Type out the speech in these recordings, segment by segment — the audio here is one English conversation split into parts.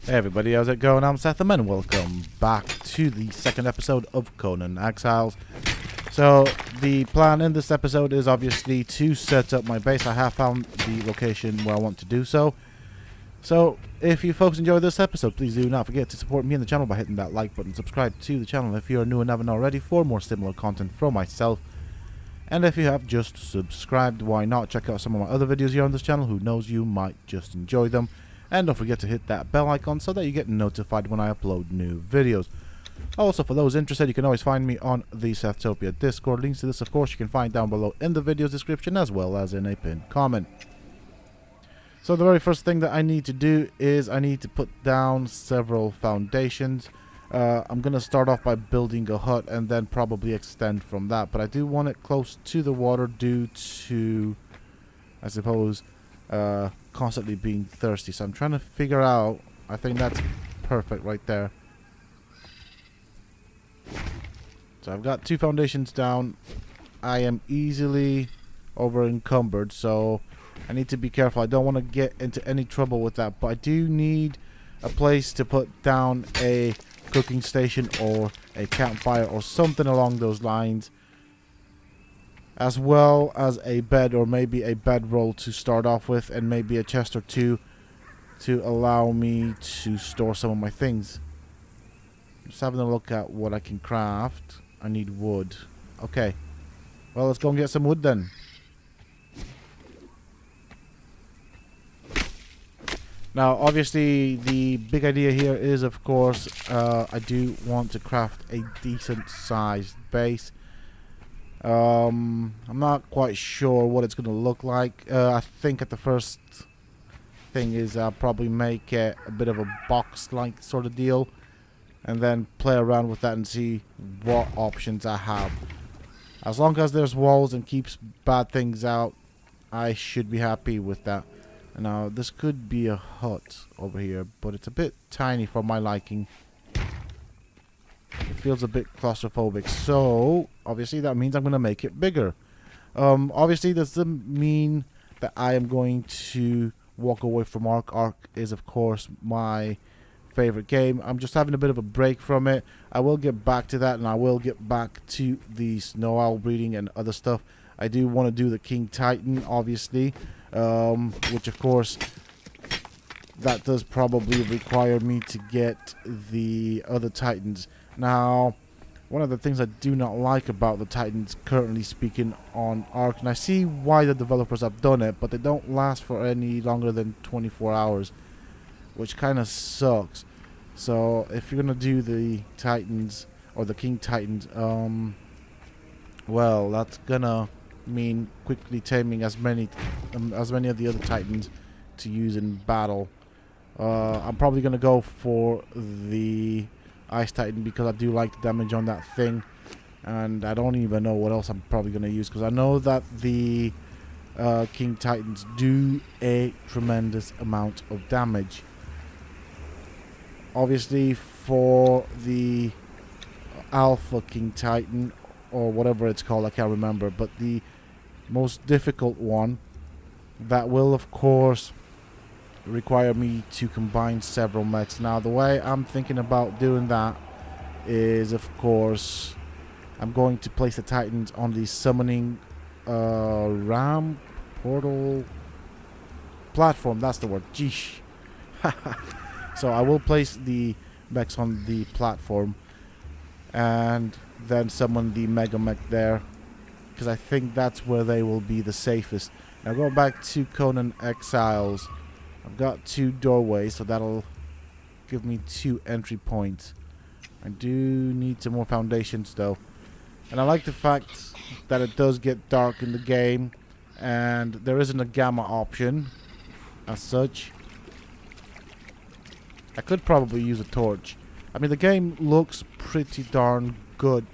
Hey everybody, how's it going? I'm Sethum and welcome back to the second episode of Conan Exiles. So, the plan in this episode is obviously to set up my base. I have found the location where I want to do so. So, if you folks enjoyed this episode, please do not forget to support me and the channel by hitting that like button. Subscribe to the channel if you are new and haven't already for more similar content from myself. And if you have just subscribed, why not check out some of my other videos here on this channel? Who knows, you might just enjoy them. And don't forget to hit that bell icon so that you get notified when I upload new videos. Also, for those interested, you can always find me on the Sethtopia Discord. Links to this, of course, you can find down below in the video's description as well as in a pinned comment. So the very first thing that I need to do is I need to put down several foundations. I'm going to start off by building a hut and then probably extend from that. But I do want it close to the water due to, I suppose, constantly being thirsty. So I'm trying to figure out, I think that's perfect right there. So I've got two foundations down. I am easily over encumbered, so I need to be careful. I don't want to get into any trouble with that, but I do need a place to put down a cooking station or a campfire or something along those lines, as well as a bed or maybe a bedroll to start off with, and maybe a chest or two to allow me to store some of my things. Just having a look at what I can craft. I need wood. Okay, well, let's go and get some wood then. Now, obviously, the big idea here is, of course, I do want to craft a decent sized base. I'm not quite sure what it's going to look like. I think at the first thing is I'll probably make it a bit of a box-like sort of deal, and then play around with that and see what options I have. As long as there's walls and keeps bad things out, I should be happy with that. Now, this could be a hut over here, but it's a bit tiny for my liking. It feels a bit claustrophobic, so obviously that means I'm going to make it bigger. Obviously, this doesn't mean that I am going to walk away from Ark. Ark is, of course, my favorite game. I'm just having a bit of a break from it. I will get back to that, and I will get back to the snow owl breeding and other stuff. I do want to do the King Titan, obviously, which, of course, that does probably require me to get the other Titans. Now, one of the things I do not like about the Titans, currently speaking, on Ark, and I see why the developers have done it, but they don't last for any longer than 24 hours, which kind of sucks. So, if you're going to do the Titans, or the King Titans, well, that's going to mean quickly taming as many of the other Titans to use in battle. I'm probably going to go for the Ice Titan because I do like the damage on that thing, and I don't even know what else I'm probably going to use, because I know that the King Titans do a tremendous amount of damage. Obviously, for the Alpha King Titan, or whatever it's called, I can't remember, but the most difficult one, that will, of course, require me to combine several mechs. Now, the way I'm thinking about doing that is, of course, I'm going to place the Titans on the summoning ram portal platform. That's the word. Geesh. So I will place the mechs on the platform and then summon the mega mech there, because I think that's where they will be the safest. Now, going back to Conan Exiles, I've got two doorways, so that'll give me 2 entry points. I do need some more foundations though, and I like the fact that it does get dark in the game and there isn't a gamma option as such. I could probably use a torch. I mean, the game looks pretty darn good.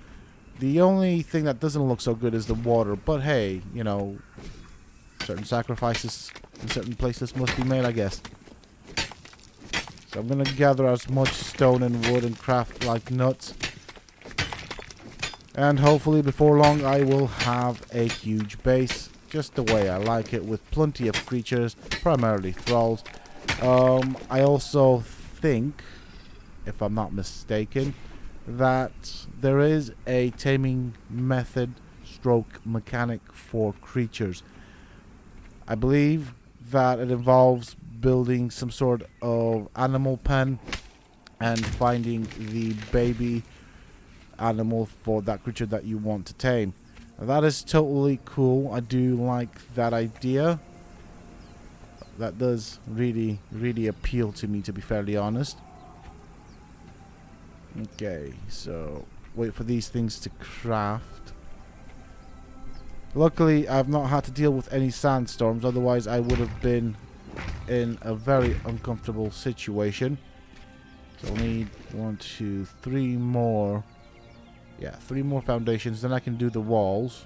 The only thing that doesn't look so good is the water, but hey, you know, certain sacrifices in certain places must be made, I guess. So I'm gonna gather as much stone and wood and craft like nuts, and hopefully before long I will have a huge base, just the way I like it, with plenty of creatures, primarily thralls. I also think, if I'm not mistaken, that there is a taming method stroke mechanic for creatures. I believe that it involves building some sort of animal pen and finding the baby animal for that creature that you want to tame. Now, that is totally cool. I do like that idea. That does really, really appeal to me, to be fairly honest. Okay, so wait for these things to craft. Luckily, I've not had to deal with any sandstorms, otherwise I would have been in a very uncomfortable situation. So I'll need 1, 2, 3 more. Yeah, 3 more foundations, then I can do the walls.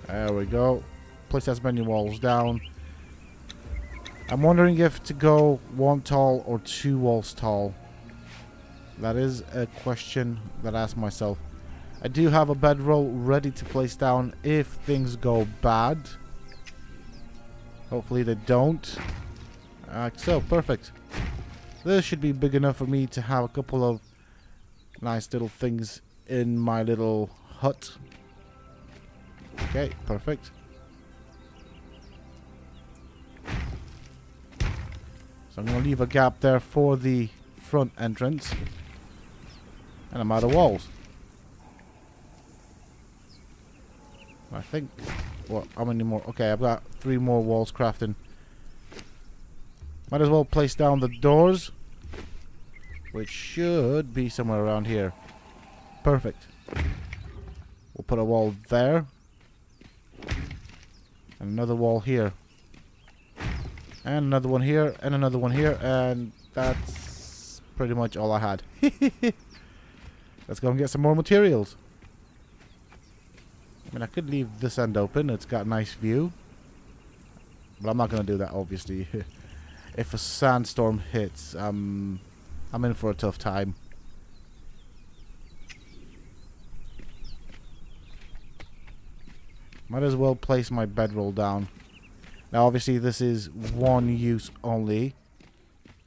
There we go. Place as many walls down. I'm wondering if to go 1 tall or 2 walls tall. That is a question that I ask myself. I do have a bedroll ready to place down if things go bad. Hopefully they don't. So, perfect. This should be big enough for me to have a couple of nice little things in my little hut. Okay, perfect. So I'm going to leave a gap there for the front entrance. And I'm out of walls. I think... What? How many more? Okay, I've got 3 more walls crafting. Might as well place down the doors. Which should be somewhere around here. Perfect. We'll put a wall there. And another wall here. And another one here. And another one here. And that's pretty much all I had. Let's go and get some more materials. I mean, I could leave this end open. It's got a nice view. But I'm not going to do that, obviously. If a sandstorm hits, I'm in for a tough time. Might as well place my bedroll down. Now, obviously, this is 1 use only.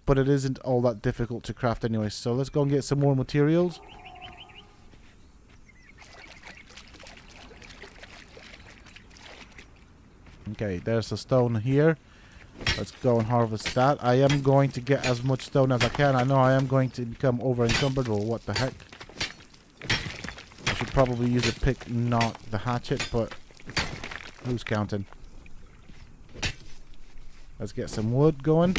But it isn't all that difficult to craft anyway. So let's go and get some more materials. Okay, there's a stone here. Let's go and harvest that. I am going to get as much stone as I can. I know I am going to become over encumbered, or what the heck. I should probably use a pick, not the hatchet, but who's counting? Let's get some wood going.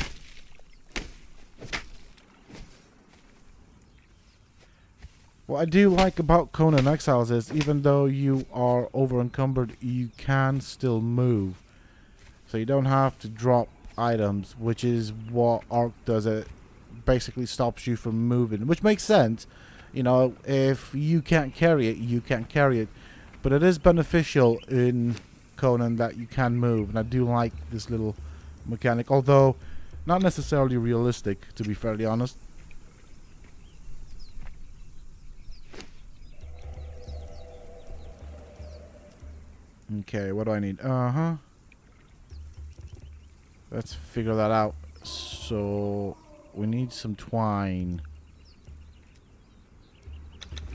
What I do like about Conan Exiles is, even though you are over encumbered, you can still move. So you don't have to drop items, which is what Ark does. It basically stops you from moving, which makes sense. You know, if you can't carry it, you can't carry it. But it is beneficial in Conan that you can move, and I do like this little mechanic, although not necessarily realistic, to be fairly honest. Okay, what do I need? Let's figure that out. So, we need some twine.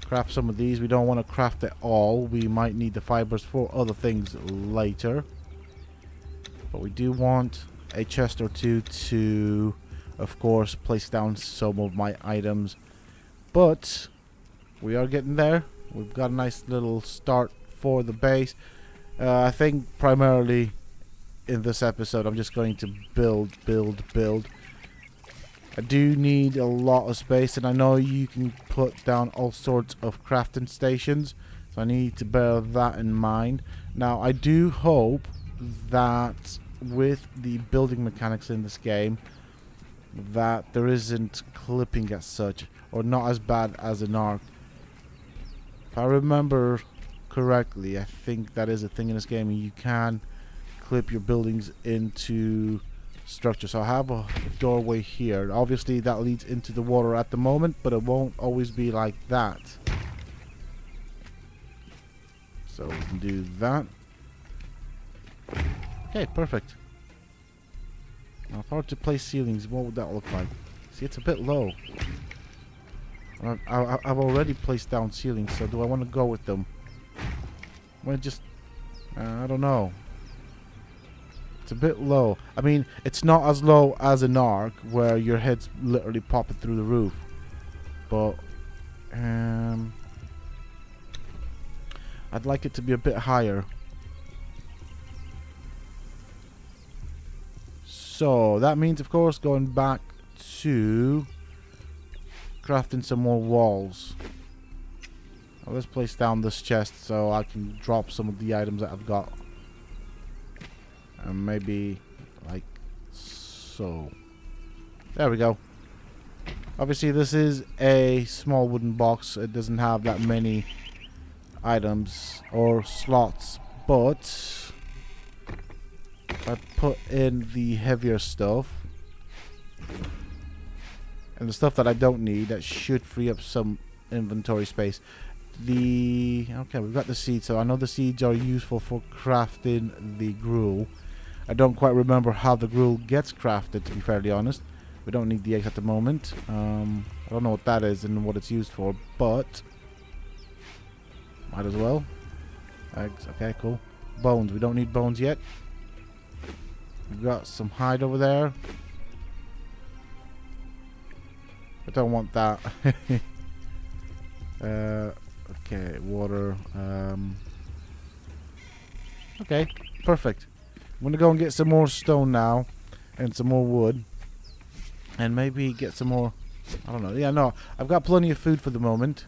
Craft some of these. We don't want to craft it all. We might need the fibers for other things later. But we do want a chest or 2 to, of course, place down some of my items. But we are getting there. We've got a nice little start for the base. I think primarily in this episode I'm just going to build. I do need a lot of space, and I know you can put down all sorts of crafting stations, so I need to bear that in mind. Now, I do hope that with the building mechanics in this game that there isn't clipping as such, or not as bad as in Ark. If I remember correctly, I think that is a thing in this game. You can clip your buildings into structure. So I have a doorway here. Obviously that leads into the water at the moment, but it won't always be like that. So we can do that. Okay, perfect. Now, if I were to place ceilings, what would that look like? See, it's a bit low. I've already placed down ceilings, so do I want to go with them? I want to just... I don't know. It's a bit low. I mean, it's not as low as an arc, where your head's literally popping through the roof. But... I'd like it to be a bit higher. So, that means, of course, going back to crafting some more walls. Now, let's place down this chest so I can drop some of the items that I've got. And maybe like so. There we go. Obviously, this is a small wooden box. It doesn't have that many items or slots, but I put in the heavier stuff and the stuff that I don't need, that should free up some inventory space. Okay, we've got the seeds, so I know the seeds are useful for crafting the gruel. I don't quite remember how the gruel gets crafted, to be fairly honest. We don't need the eggs at the moment. I don't know what that is and what it's used for, but might as well. Eggs, okay, cool. Bones, we don't need bones yet. We've got some hide over there. I don't want that. Okay, water. Okay, perfect. I'm gonna go and get some more stone now, and some more wood, and maybe get some more. I don't know. Yeah, no, I've got plenty of food for the moment.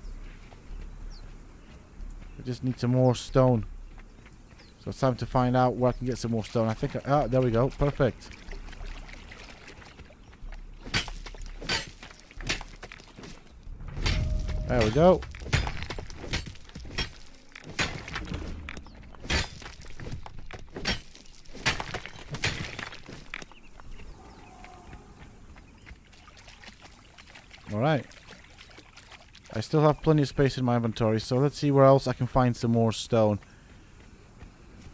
I just need some more stone. So it's time to find out where I can get some more stone. I think. There we go. Perfect. There we go. Alright. I still have plenty of space in my inventory, so let's see where else I can find some more stone.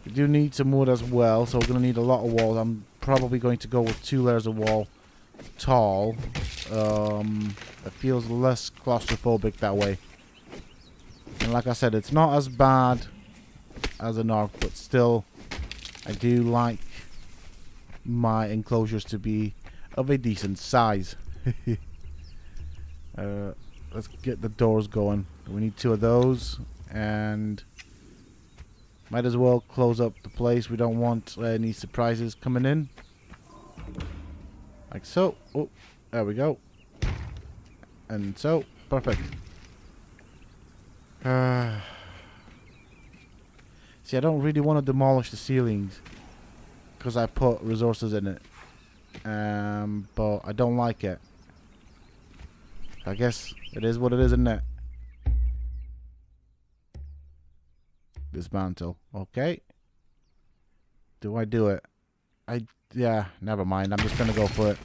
We do need some wood as well, so we're going to need a lot of walls. I'm probably going to go with 2 layers of wall tall. It feels less claustrophobic that way. And like I said, it's not as bad as an arc, but still, I do like my enclosures to be of a decent size. Let's get the doors going. We need 2 of those, and might as well close up the place. We don't want any surprises coming in. Like so. Oh, there we go. And so, perfect. See, I don't really want to demolish the ceilings because I put resources in it. But I don't like it. I guess it is what it is, isn't it? Dismantle. Okay. Do I do it? Yeah, never mind. I'm just gonna go for it.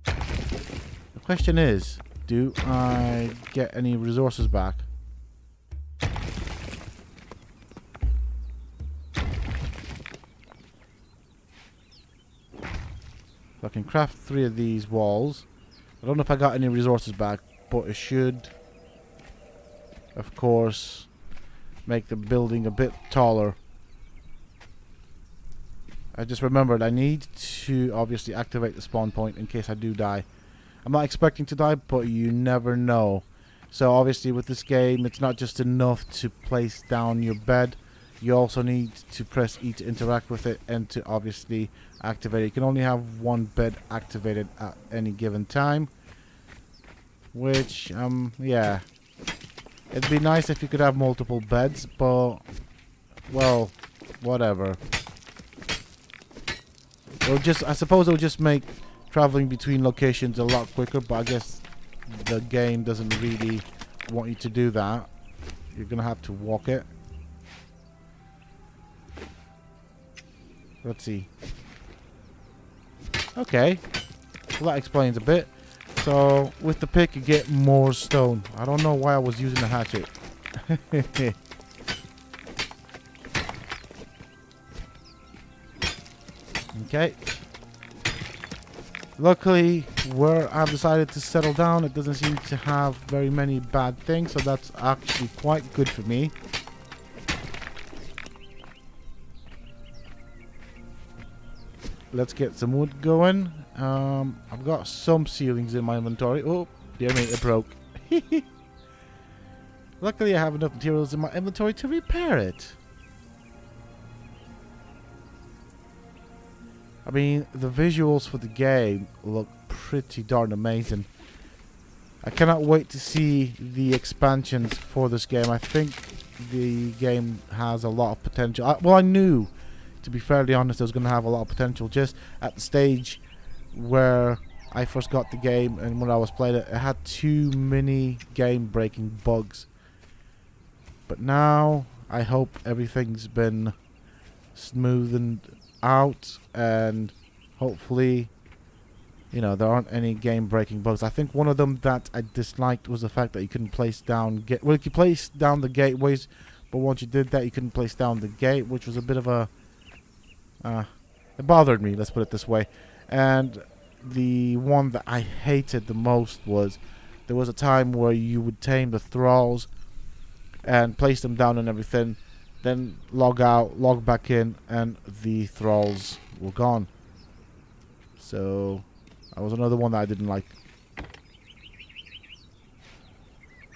The question is, do I get any resources back? I can craft 3 of these walls. I don't know if I got any resources back, but it should, of course, make the building a bit taller. I just remembered I need to obviously activate the spawn point in case I do die. I'm not expecting to die, but you never know. So obviously with this game, it's not just enough to place down your bed. You also need to press E to interact with it and to obviously activate it. You can only have 1 bed activated at any given time. Which, yeah. It'd be nice if you could have multiple beds, but, well, whatever. I suppose it'll just make traveling between locations a lot quicker, but I guess the game doesn't really want you to do that. You're gonna have to walk it. Let's see. Okay. Well, that explains a bit. So, with the pick, you get more stone. I don't know why I was using the hatchet. Okay. Luckily, where I've decided to settle down, it doesn't seem to have very many bad things, so that's actually quite good for me. Let's get some wood going. I've got some ceilings in my inventory. Oh, dear me, it broke. Luckily, I have enough materials in my inventory to repair it. I mean, the visuals for the game look pretty darn amazing. I cannot wait to see the expansions for this game. I think the game has a lot of potential. Well, I knew, to be fairly honest, it was going to have a lot of potential. Just at the stage where I first got the game and when I was playing it, it had too many game-breaking bugs. But now, I hope everything's been smoothened out, and hopefully, you know, there aren't any game-breaking bugs. I think one of them that I disliked was the fact that you couldn't place down well, you could place down the gateways, but once you did that, you couldn't place down the gate, which was a bit of a it bothered me, let's put it this way. And the one that I hated the most was there was a time where you would tame the thralls and place them down and everything, then log out, log back in, and the thralls were gone. So that was another one that I didn't like.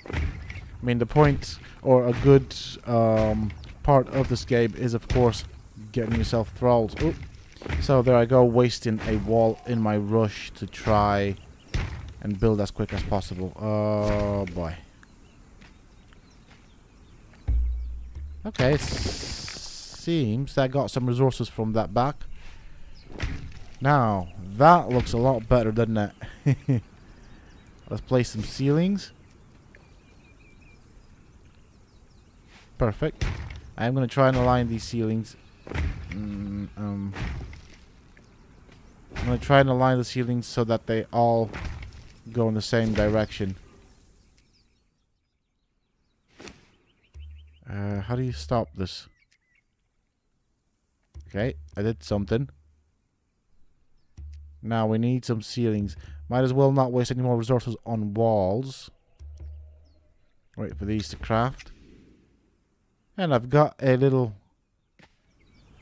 I mean, the point, or a good part of this game is, of course, getting yourself thralls. Oop. So there I go, wasting a wall in my rush to try and build as quick as possible. Oh boy. Okay, it seems I got some resources from that back. Now, that looks a lot better, doesn't it? Let's place some ceilings. Perfect. I'm going to try and align these ceilings. I'm going to try and align the ceilings so that they all go in the same direction. How do you stop this? Okay, I did something. Now we need some ceilings. Might as well not waste any more resources on walls. Wait for these to craft. And I've got a little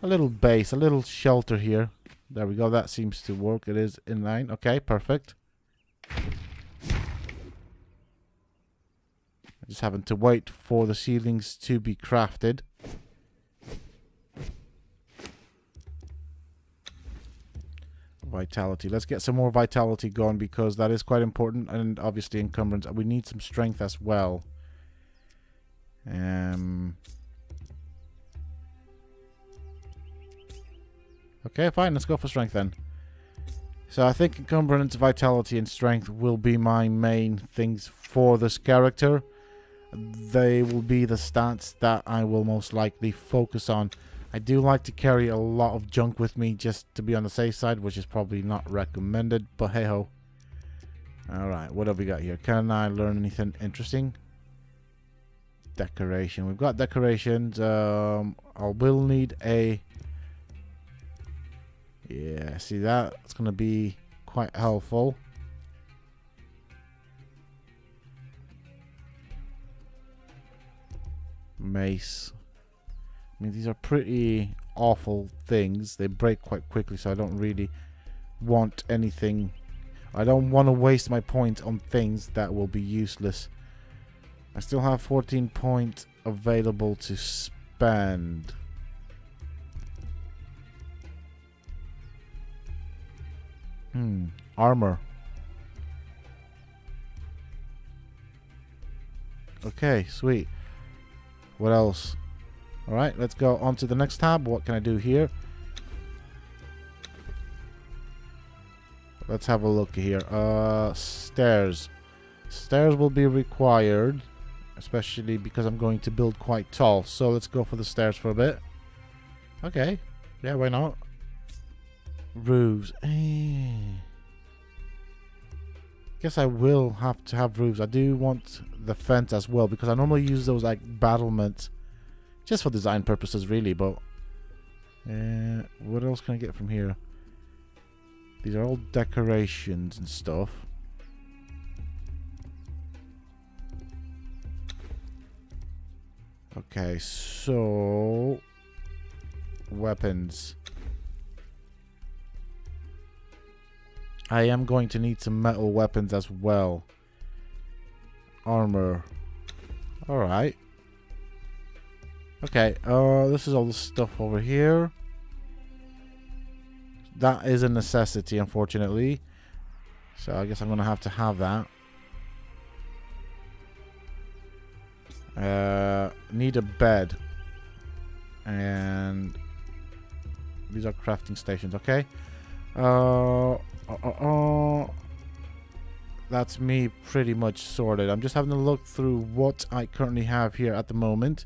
base, a little shelter here. There we go, that seems to work. It is in line. Okay, perfect. Just having to wait for the ceilings to be crafted. Vitality. Let's get some more vitality going because that is quite important, and obviously encumbrance. We need some strength as well. Okay, fine. Let's go for strength then. So I think encumbrance, vitality, and strength will be my main things for this character. They will be the stats that I will most likely focus on. I do like to carry a lot of junk with me just to be on the safe side, which is probably not recommended, but hey ho. Alright, what have we got here? Can I learn anything interesting? Decoration. We've got decorations. I will need a... Yeah, see that? It's going to be quite helpful. Mace. I mean, these are pretty awful things. They break quite quickly, so I don't really want anything. I don't want to waste my points on things that will be useless. I still have 14 points available to spend. Armor. Okay, sweet. What else? Alright, let's go on to the next tab. What can I do here? Let's have a look here. Stairs. Stairs will be required, especially because I'm going to build quite tall. So let's go for the stairs for a bit. Okay. Yeah, why not? Roofs. Guess I will have to have roofs. I do want the fence as well because I normally use those like battlements just for design purposes really, but what else can I get from here? These are all decorations and stuff. Okay, so weapons. I am going to need some metal weapons as well. Armor. Alright. Okay, this is all the stuff over here. That is a necessity, unfortunately. So I guess I'm going to have that. Need a bed. And these are crafting stations, okay? That's me pretty much sorted. I'm just having a look through what I currently have here at the moment.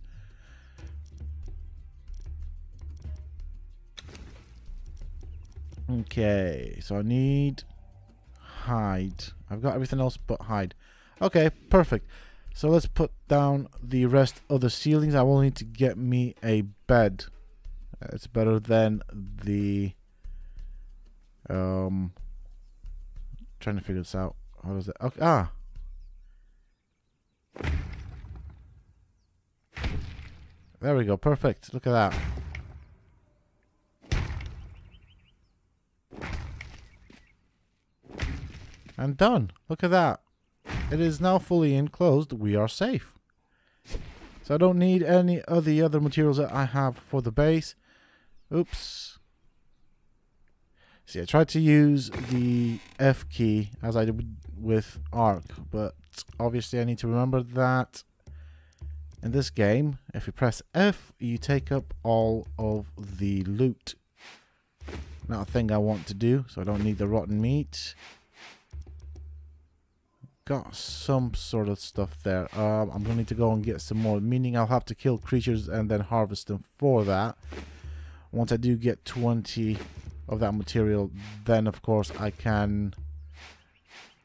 Okay, so I need hide. I've got everything else but hide. Okay, perfect. So let's put down the rest of the ceilings. I will need to get me a bed. It's better than the trying to figure this out. How does it? Okay, there we go. Perfect. Look at that. And done. Look at that. It is now fully enclosed. We are safe. So I don't need any of the other materials that I have for the base. Oops. See, I tried to use the F key as I did with Arc, but obviously I need to remember that in this game, if you press F, you take up all of the loot. Not a thing I want to do, so I don't need the rotten meat. Got some sort of stuff there. I'm going to need to go and get some more, meaning I'll have to kill creatures and then harvest them for that. Once I do get 20 of that material, then of course I can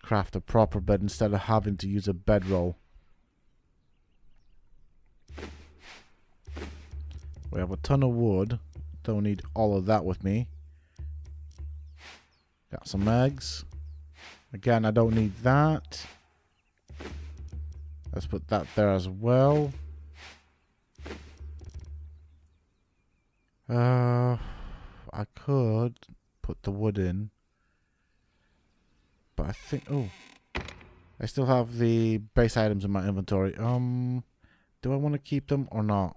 craft a proper bed instead of having to use a bedroll. We have a ton of wood. Don't need all of that with me. Got some eggs. Again, I don't need that. Let's put that there as well. I could put the wood in. But I think... Oh. I still have the base items in my inventory. Do I want to keep them or not?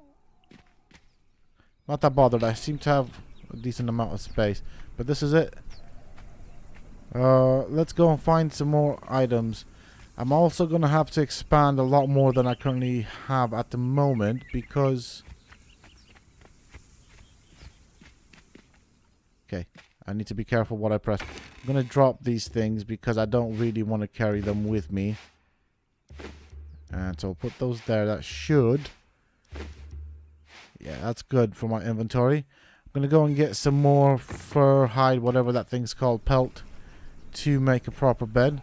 Not that bothered. I seem to have a decent amount of space. But this is it. Let's go and find some more items. I'm also going to have to expand a lot more than I currently have at the moment because... Okay, I need to be careful what I press. I'm going to drop these things because I don't really want to carry them with me. And so I'll put those there. That should... Yeah, that's good for my inventory. I'm going to go and get some more fur, hide, whatever that thing's called, pelt, to make a proper bed.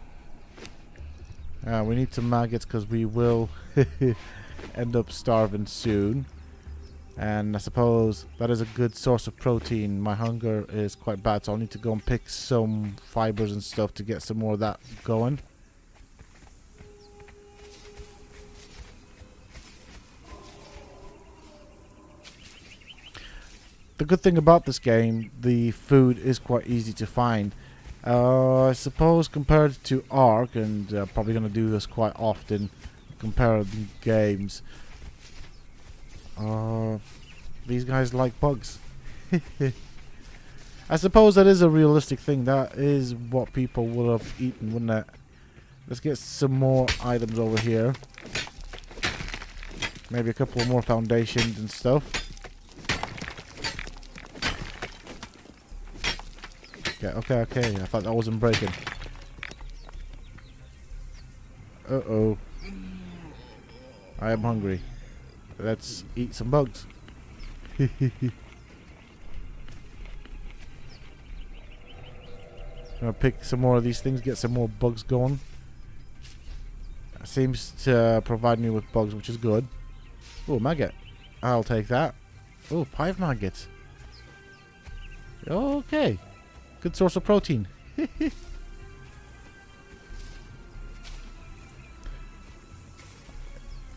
We need some maggots because we will end up starving soon. And I suppose that is a good source of protein. My hunger is quite bad, so I'll need to go and pick some fibers and stuff to get some more of that going. The good thing about this game, the food is quite easy to find. I suppose compared to Ark, and probably going to do this quite often, compare the games. These guys like bugs. I suppose that is a realistic thing. That is what people would have eaten, wouldn't it? Let's get some more items over here. Maybe a couple more foundations and stuff. Okay. I thought that wasn't breaking. Uh-oh. I am hungry. Let's eat some bugs. Gonna pick some more of these things, get some more bugs going. That seems to provide me with bugs, which is good. Oh, maggot. I'll take that. Oh, 5 maggots. Okay. Good source of protein.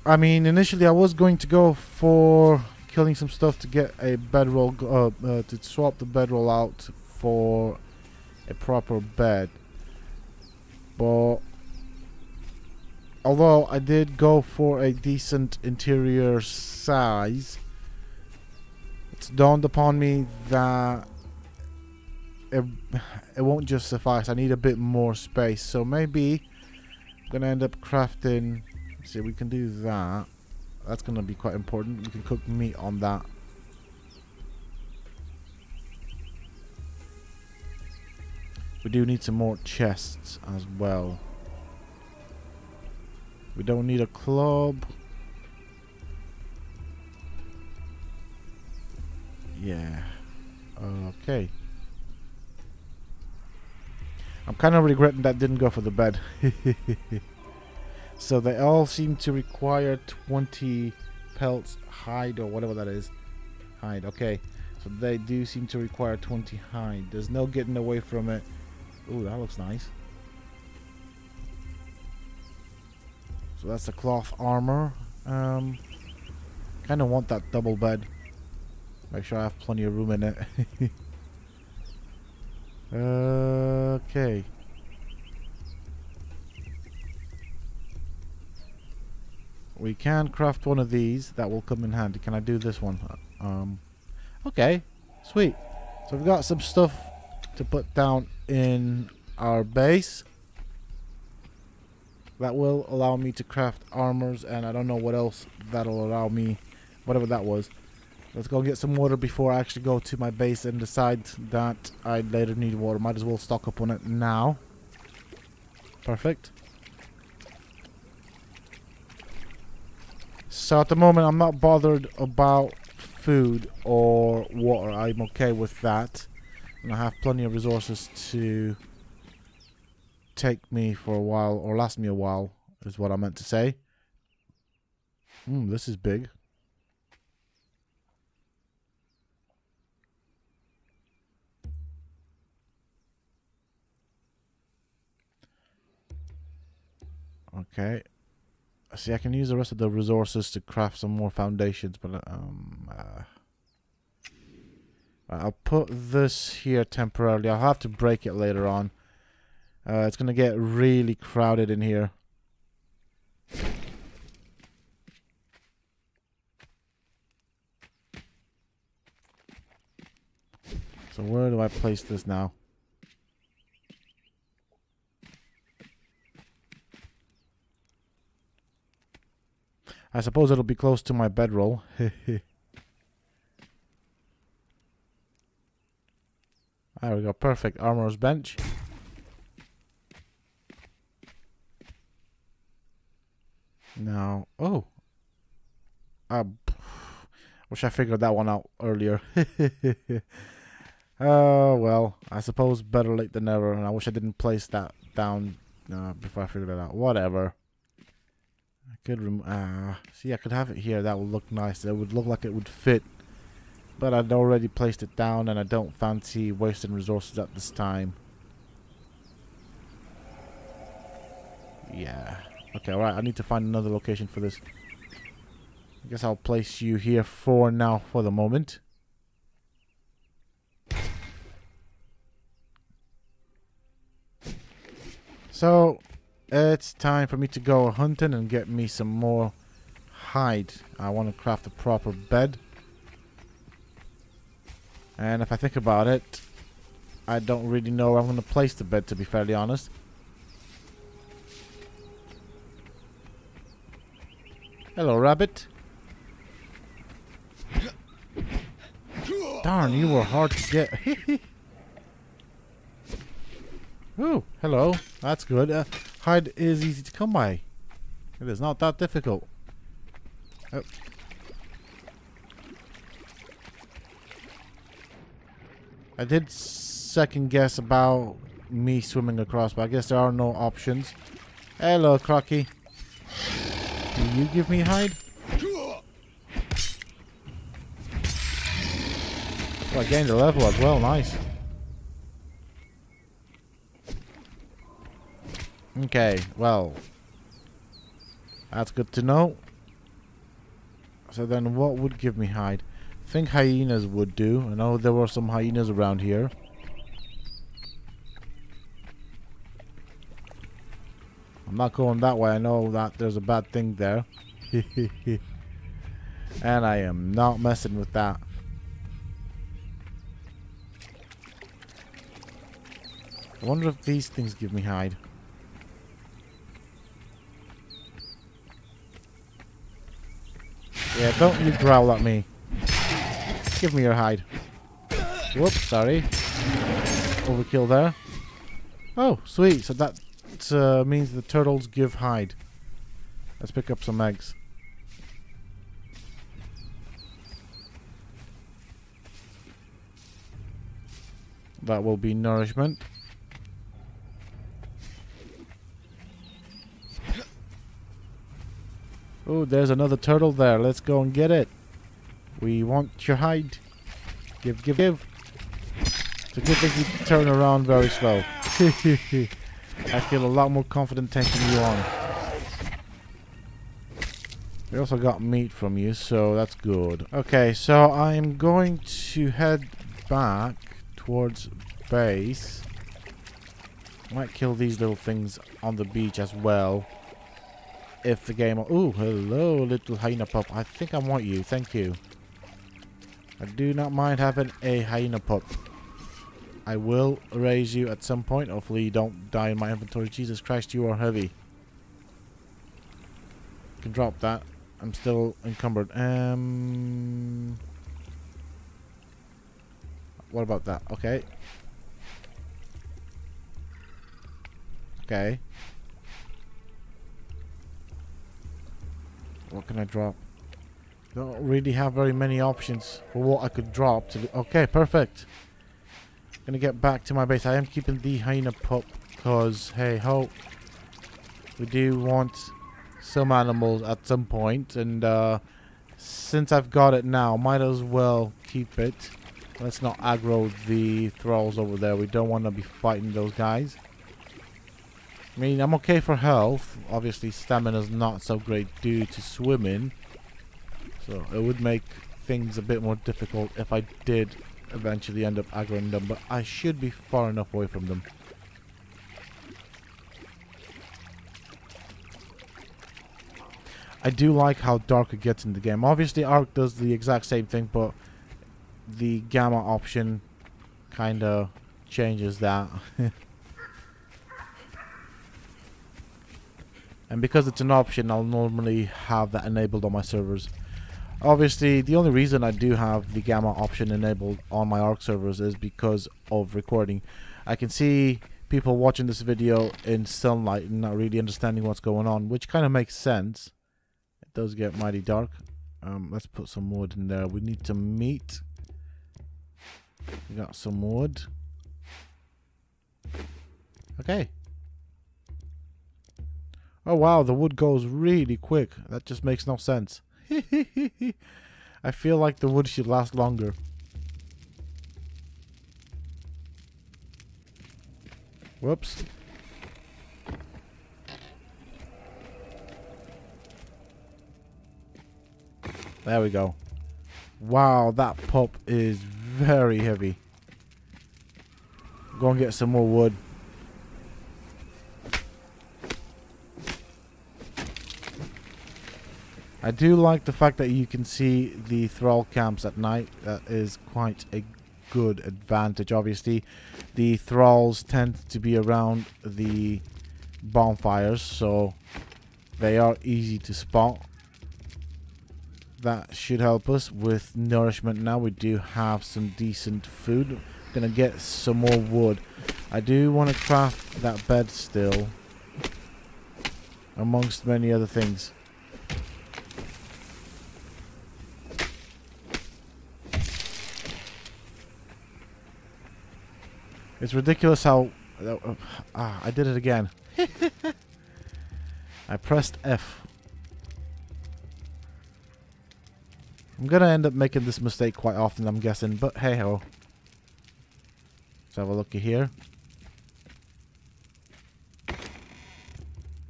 I mean, initially I was going to go for killing some stuff to get a bedroll, to swap the bedroll out for a proper bed. But although I did go for a decent interior size, it's dawned upon me that it won't just suffice. I need a bit more space. So maybe I'm gonna end up crafting. Let's see, we can do that. That's gonna be quite important. We can cook meat on that. We do need some more chests as well. We don't need a club. Yeah. Okay. I'm kind of regretting that didn't go for the bed. So they all seem to require 20 pelts, hide, or whatever that is. Hide, okay. So they do seem to require 20 hide. There's no getting away from it. Ooh, that looks nice. So that's the cloth armor. Kind of want that double bed. Make sure I have plenty of room in it. Okay. We can craft one of these. That will come in handy. Can I do this one? Okay. Sweet. So we've got some stuff to put down in our base. That will allow me to craft armors, and I don't know what else that'll allow me. Whatever that was. Let's go get some water before I actually go to my base and decide that I later need water. Might as well stock up on it now. Perfect. So at the moment I'm not bothered about food or water. I'm okay with that. And I have plenty of resources to take me for a while, or last me a while, is what I meant to say. This is big. Okay. See, I can use the rest of the resources to craft some more foundations, but I'll put this here temporarily. I'll have to break it later on. It's gonna get really crowded in here. So where do I place this now? I suppose it'll be close to my bedroll. There we go. Perfect. Armorer's bench. Now, oh. Wish I figured that one out earlier. Oh, well. I suppose better late than never. And I wish I didn't place that down before I figured it out. Whatever. I could see, I could have it here. That would look nice. It would look like it would fit. But I'd already placed it down, and I don't fancy wasting resources at this time. Yeah. Okay, alright. I need to find another location for this. I guess I'll place you here for now, for the moment. So, it's time for me to go hunting and get me some more hide. I want to craft a proper bed. And if I think about it, I don't really know where I'm going to place the bed, to be fairly honest. Hello, rabbit. Darn, you were hard to get. Ooh, hello. That's good. Hide is easy to come by. It is not that difficult. Oh. I did second guess about me swimming across, but I guess there are no options. Hello, Crocky. Do you give me hide? Oh, I gained a level as well. Nice. Okay, well, that's good to know. So then what would give me hide? I think hyenas would do. I know there were some hyenas around here. I'm not going that way. I know that there's a bad thing there. And I am not messing with that. I wonder if these things give me hide. Yeah, don't you growl at me. Give me your hide. Whoops, sorry. Overkill there. Oh, sweet. So that means the turtles give hide. Let's pick up some eggs. That will be nourishment. Oh, there's another turtle there. Let's go and get it. We want your hide. Give, give, give. It's a good thing you turn around very slow. I feel a lot more confident taking you on. We also got meat from you, so that's good. Okay, so I'm going to head back towards base. Might kill these little things on the beach as well. If the game... Ooh, hello, little hyena pup. I think I want you. Thank you. I do not mind having a hyena pup. I will raise you at some point. Hopefully you don't die in my inventory. Jesus Christ, you are heavy. You can drop that. I'm still encumbered. What about that? Okay. Okay. What can I drop? Don't really have very many options for what I could drop to. Okay, perfect. Gonna get back to my base. I am keeping the hyena pup because hey ho, we do want some animals at some point, and since I've got it now, might as well keep it. Let's not aggro the thralls over there. We don't want to be fighting those guys. I mean, I'm okay for health. Obviously, stamina's not so great due to swimming. So, it would make things a bit more difficult if I did eventually end up aggroing them. But I should be far enough away from them. I do like how dark it gets in the game. Obviously, Arc does the exact same thing, but the gamma option kind of changes that. And because it's an option, I'll normally have that enabled on my servers. Obviously, the only reason I do have the gamma option enabled on my Arc servers is because of recording. I can see people watching this video in sunlight and not really understanding what's going on, which kind of makes sense. It does get mighty dark. Let's put some wood in there. We need some meat. We got some wood. Okay. Oh wow, the wood goes really quick. That just makes no sense. I feel like the wood should last longer. Whoops. There we go. Wow, that pup is very heavy. Go and get some more wood. I do like the fact that you can see the thrall camps at night. That is quite a good advantage. Obviously, the thralls tend to be around the bonfires, so they are easy to spot. That should help us with nourishment. Now we do have some decent food. Gonna get some more wood. I do want to craft that bed still, amongst many other things. It's ridiculous how... I did it again. I pressed F. I'm going to end up making this mistake quite often, I'm guessing. But hey ho. Let's have a looky here.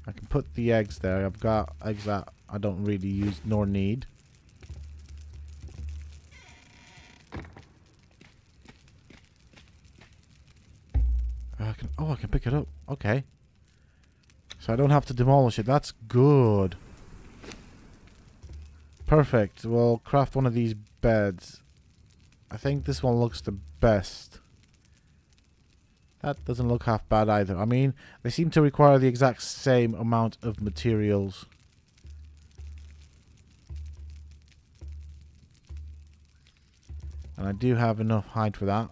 I can put the eggs there. I've got eggs that I don't really use nor need. I can pick it up. Okay. So I don't have to demolish it. That's good. Perfect. We'll craft one of these beds. I think this one looks the best. That doesn't look half bad either. I mean, they seem to require the exact same amount of materials. And I do have enough hide for that.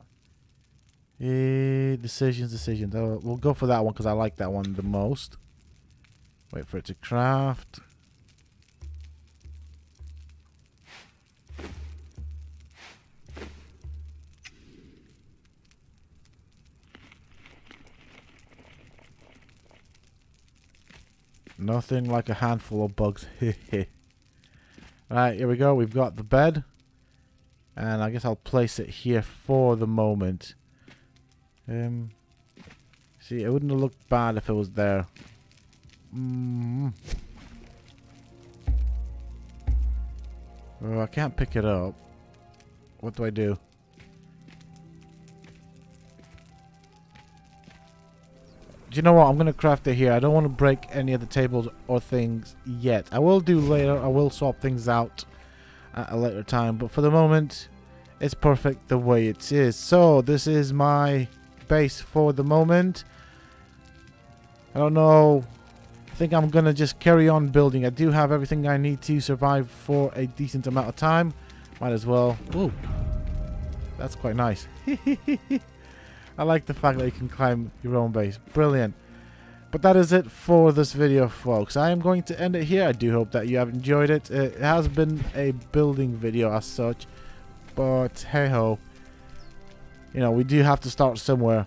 Decisions. Oh, we'll go for that one because I like that one the most. Wait for it to craft. Nothing like a handful of bugs. Right, here we go. We've got the bed. And I guess I'll place it here for the moment. See, it wouldn't have looked bad if it was there. Oh, I can't pick it up. What do I do? Do you know what? I'm going to craft it here. I don't want to break any of the tables or things yet. I will do later. I will swap things out at a later time. But for the moment, it's perfect the way it is. So, this is my base for the moment. I don't know. I think I'm going to just carry on building. I do have everything I need to survive for a decent amount of time. Might as well. Ooh. That's quite nice. I like the fact that you can climb your own base. Brilliant. But that is it for this video, folks. I am going to end it here. I do hope that you have enjoyed it. It has been a building video as such. But hey ho. You know, we do have to start somewhere.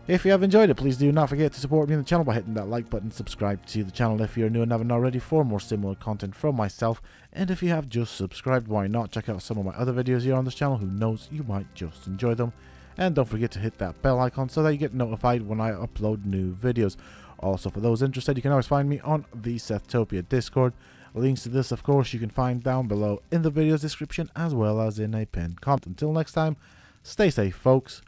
If you have enjoyed it, please do not forget to support me on the channel by hitting that like button. Subscribe to the channel if you're new and haven't already for more similar content from myself. And if you have just subscribed, why not check out some of my other videos here on this channel? Who knows, you might just enjoy them. And don't forget to hit that bell icon so that you get notified when I upload new videos. Also, for those interested, you can always find me on the Sethtopia Discord. Links to this, of course, you can find down below in the video's description as well as in a pinned comment. Until next time, stay safe, folks.